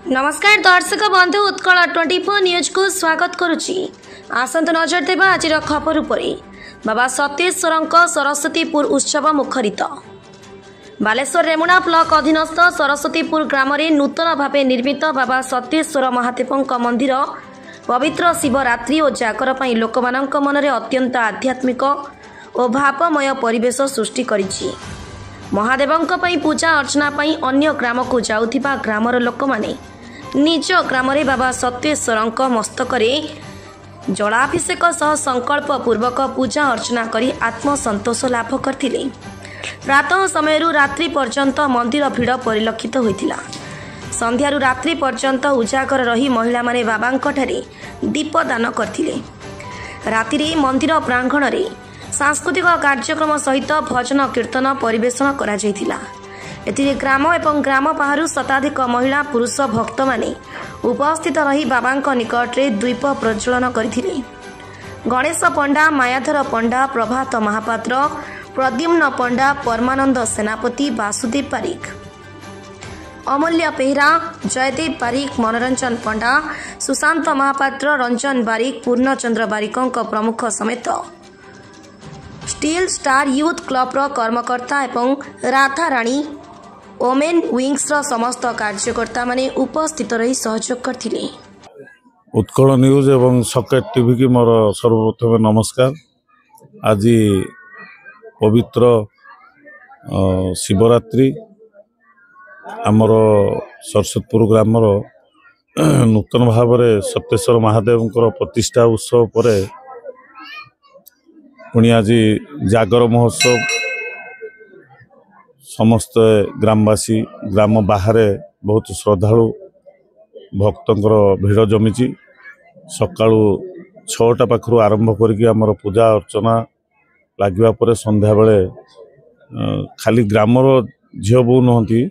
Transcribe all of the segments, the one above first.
नमस्कार दर्शक बंधु उत्कल 24 न्यूज को स्वागत करुच्ची। आसंत नजर देवा आज खबर उपरे बाबा सत्येश्वर सरस्वतीपुर उत्सव मुखरित। बालेश्वर रेमुणा ब्लॉक अधीनस्थ सरस्वतीपुर ग्राम में नूतन भाव निर्मित बाबा सत्येश्वर महादेव मंदिर पवित्र शिवरात्रि और जागर पर लोक मन अत्यंत आध्यात्मिक और भावमय परिवेश सृष्टि करिछि। महादेवंक पई पूजा अर्चना पई अन्य ग्राम को जाउथिबा ग्रामर लोक माने निज ग्राम रे बाबा सत्येश्वरंक मस्तकरे जलाभिषेक सह संकल्प पूर्वक पूजा अर्चना करी आत्मसंतोष लाभ करथिले। प्रातः समय रात्रि पर्यंत मंदिर भीड़ परिलक्षित होइथिला। संध्यारू रात्रि पर्यंत उजागर रही महिला माने बाबांक ठारे दीपदान करथिले। रातिरे मंदिर प्रांगण रे सांस्कृतिक कार्यक्रम सहित भजन कीर्तन परिवेषण करा जायथिला। एथिरे ग्राम एवं ग्राम बाहर शताधिक महिला पुरुष भक्त माने उपस्थित रही बाबांक निकट रे दीप प्रज्वलन करथिले। गणेश पंडा, मायाधर पंडा, प्रभात महापात्र, प्रद्युम्न पंडा, परमानंद सेनापति, वासुदेव पारिक, अमूल्य पेहरा, जयदेव पारिक, मनोरंजन पंडा, सुशांत महापात्र, रंजन बारिक, पूर्णचंद्र बारिकों प्रमुख समेत स्टील स्टार यूथ क्लब कर्मकर्ता एवं राधा राणी ओमेन विंग्स समस्त कार्यकर्ता माने उपस्थित रही सहयोग करथिले। उत्कल न्यूज एवं सकेट टीवी की मोर सर्वप्रथम नमस्कार। आज पवित्र शिवरात्रि आमर सरस्वतीपुर ग्रामर नूतन भाव सत्येश्वर महादेव प्रतिष्ठा उत्सव पर पुणी आज जागर महोत्सव समस्त ग्रामवासी ग्राम बाहर बहुत श्रद्धालु भक्तों भिड़ जमी सकाळु 6टा पाखु आरंभ करके आमर पूजा अर्चना लगे पर संध्या बेले खाली ग्रामर झील बो नुहति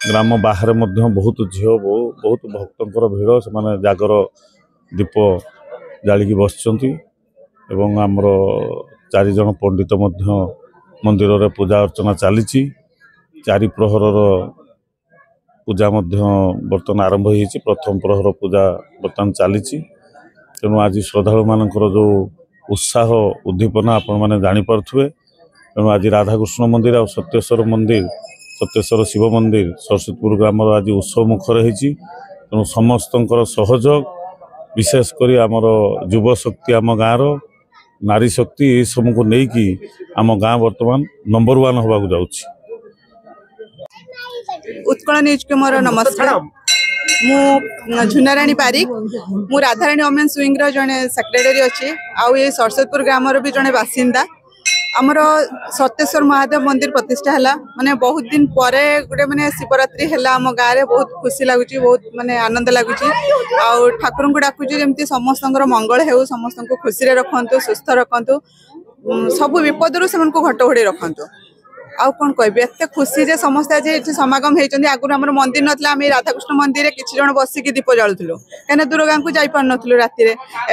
ग्राम बाहर बहुत झील बो बहुत भक्तों भिड़ से जागर दीप जालिकी बसचंती एवं आमर 4 जन पंडित मंदिर रे पूजा अर्चना चली 4 प्रहर पूजा बर्तमान आरंभ हो प्रथम प्रहर पूजा बर्तमान चली तेणु आज श्रद्धालु मानकर जो उत्साह उद्दीपना आपण मैंने जापे तेणु आज राधाकृष्ण मंदिर और सत्येश्वर शिव मंदिर सरस्वतीपुर ग्राम आज उत्सव मुखर होती। तेणु समस्त सहयोग विशेषकर आमर युव शक्ति आम गाँव नारी शक्ति ये सब को लेकिन आम गाँ बर्तमान नंबर 1 होगा जाऊँगी। उत्कल न्यूज के मोर नमस्कार। मु झुनाराणी पारिक मु राधाराणी ओमेन्स विंग जड़े सेक्रेटरी अच्छी आउ ये सरस्वतीपुर ग्राम भी जड़े बासिंदा। आमर सत्येश्वर महादेव मंदिर प्रतिष्ठा है माने बहुत दिन पर गोटे माने शिवरात्रि है आम गाँव में बहुत खुशी लगुच बहुत माने आनंद लगुच ठाकुर को डाकुच जमी समस्त मंगल हो समस्त को खुशी रखु सुस्थ रखु सब विपद से घट घोड़े रखु आउ कौन कह एत खुशी जे समस्त आज ये समागम होती। आगुरी आम मंदिर नाला आम राधाकृष्ण मंदिर किसी जन बसिक दीप जालुलु कहीं दूर गाँव को जापार नुँ राति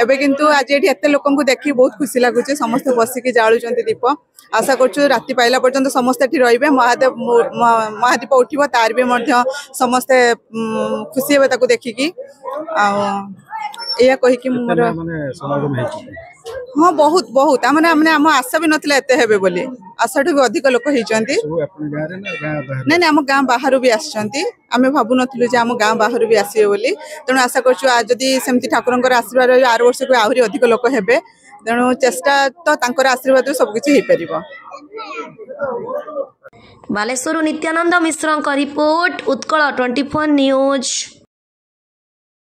एवं किंतु आज ये एत लोक देखी बहुत खुशी लगुच समस्त बसिक जालुं दीप आशा करूँ राति पाइला पर्यंत समस्ते ये रे महादीप उठो तार भी समस्ते खुशी हे देखिकी या कहीकि हाँ बहुत बहुत आम आशा भी नाला एत हे बोली आशा भी अधिक लोक होती ना आम गाँ बाहर भी आम भावु नु आम गाँ बाहर भी आसवे बोली तेणु आशा करुँगी सेमती ठाकुर आशीर्वाद आर वर्ष को आहरी अधिक लोक हे तेणु चेष्टा तो आशीर्वाद सबकि हो पार। बालेश्वर नित्यानंद मिश्र रिपोर्ट उत्कल 24 न्यूज।